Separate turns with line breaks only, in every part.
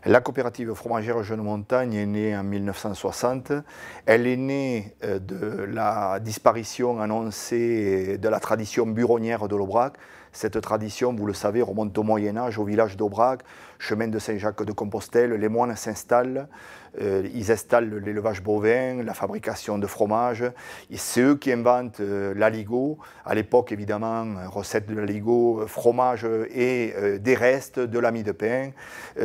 La coopérative fromagère Jeune Montagne est née en 1960. Elle est née de la disparition annoncée de la tradition buronnière de l'Aubrac. Cette tradition, vous le savez, remonte au Moyen-Âge, au village d'Aubrac, chemin de Saint-Jacques-de-Compostelle. Les moines s'installent, ils installent l'élevage bovin, la fabrication de fromage. C'est eux qui inventent l'aligot. À l'époque, évidemment, recette de l'aligot, fromage et des restes, de la mie de pain.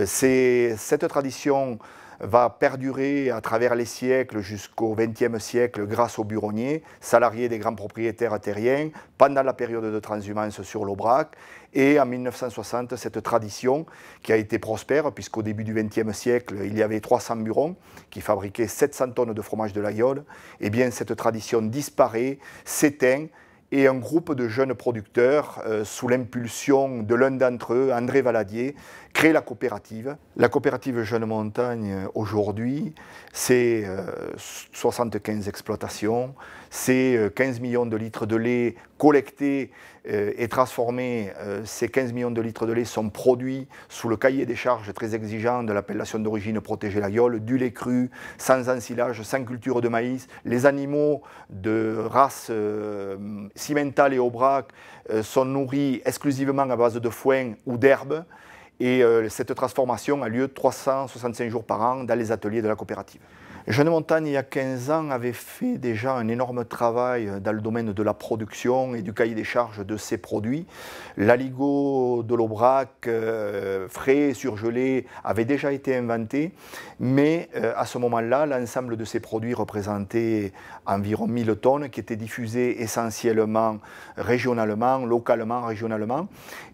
Cette tradition va perdurer à travers les siècles jusqu'au XXe siècle grâce aux buronniers, salariés des grands propriétaires terriens, pendant la période de transhumance sur l'Aubrac. Et en 1960, cette tradition qui a été prospère, puisqu'au début du XXe siècle, il y avait 300 burons qui fabriquaient 700 tonnes de fromage de l'Aïole, eh bien cette tradition disparaît, s'éteint, et un groupe de jeunes producteurs, sous l'impulsion de l'un d'entre eux, André Valadier, crée la coopérative. La coopérative Jeune Montagne, aujourd'hui, c'est 75 exploitations, c'est 15 millions de litres de lait collectés et transformés. Ces 15 millions de litres de lait sont produits sous le cahier des charges très exigeant de l'appellation d'origine protégée l'Aïole, du lait cru, sans ensilage, sans culture de maïs. Les animaux de race Simmental et Aubrac sont nourris exclusivement à base de foin ou d'herbe, et cette transformation a lieu 365 jours par an dans les ateliers de la coopérative. Jeune Montagne, il y a 15 ans, avait fait déjà un énorme travail dans le domaine de la production et du cahier des charges de ses produits. L'aligot de l'Aubrac, frais, surgelé, avait déjà été inventé, mais à ce moment-là, l'ensemble de ces produits représentait environ 1000 tonnes qui étaient diffusées essentiellement régionalement, localement, régionalement.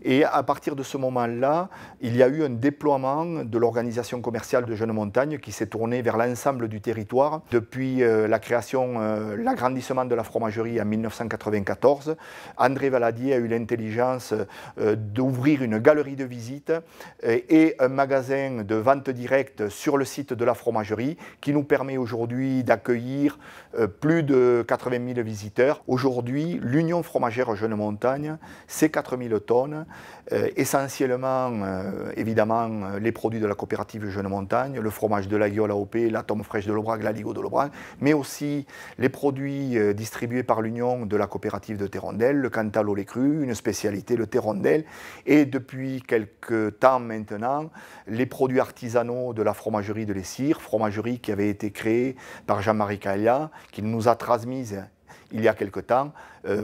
Et à partir de ce moment-là, il y a eu un déploiement de l'organisation commerciale de Jeune Montagne qui s'est tournée vers l'ensemble du territoire. Depuis la création, l'agrandissement de la fromagerie en 1994, André Valadier a eu l'intelligence d'ouvrir une galerie de visite et un magasin de vente directe sur le site de la fromagerie qui nous permet aujourd'hui d'accueillir plus de 80 000 visiteurs. Aujourd'hui, l'Union fromagère Jeune Montagne, c'est 4000 tonnes, essentiellement évidemment les produits de la coopérative Jeune Montagne, le fromage de l'Aïole AOP, la tome fraîche de l'Aubrac, l'aligot de l'Aubrac, mais aussi les produits distribués par l'Union de la coopérative de Thérondelle, le Cantal au lait cru, une spécialité, le Thérondelle, et depuis quelques temps maintenant, les produits artisanaux de la fromagerie de l'Essire, fromagerie qui avait été créée par Jean-Marie Caillat, qui nous a transmise il y a quelque temps,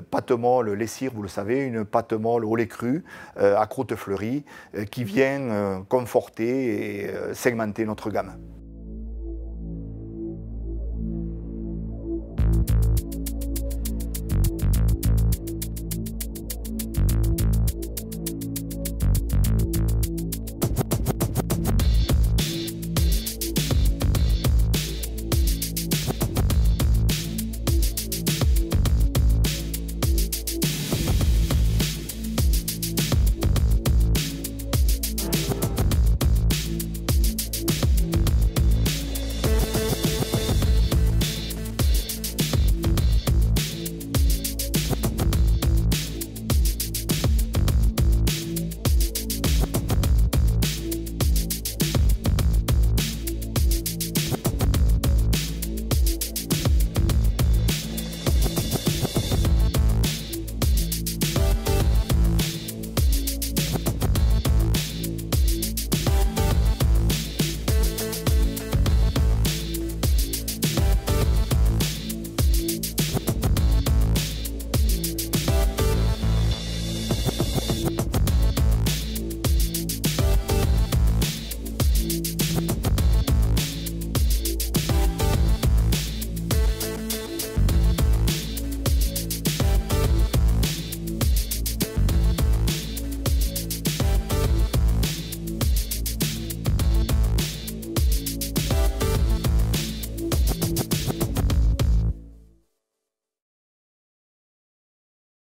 pâte molle l'Essire, vous le savez, une pâte molle au lait cru, à croûte fleurie, qui vient conforter et segmenter notre gamme.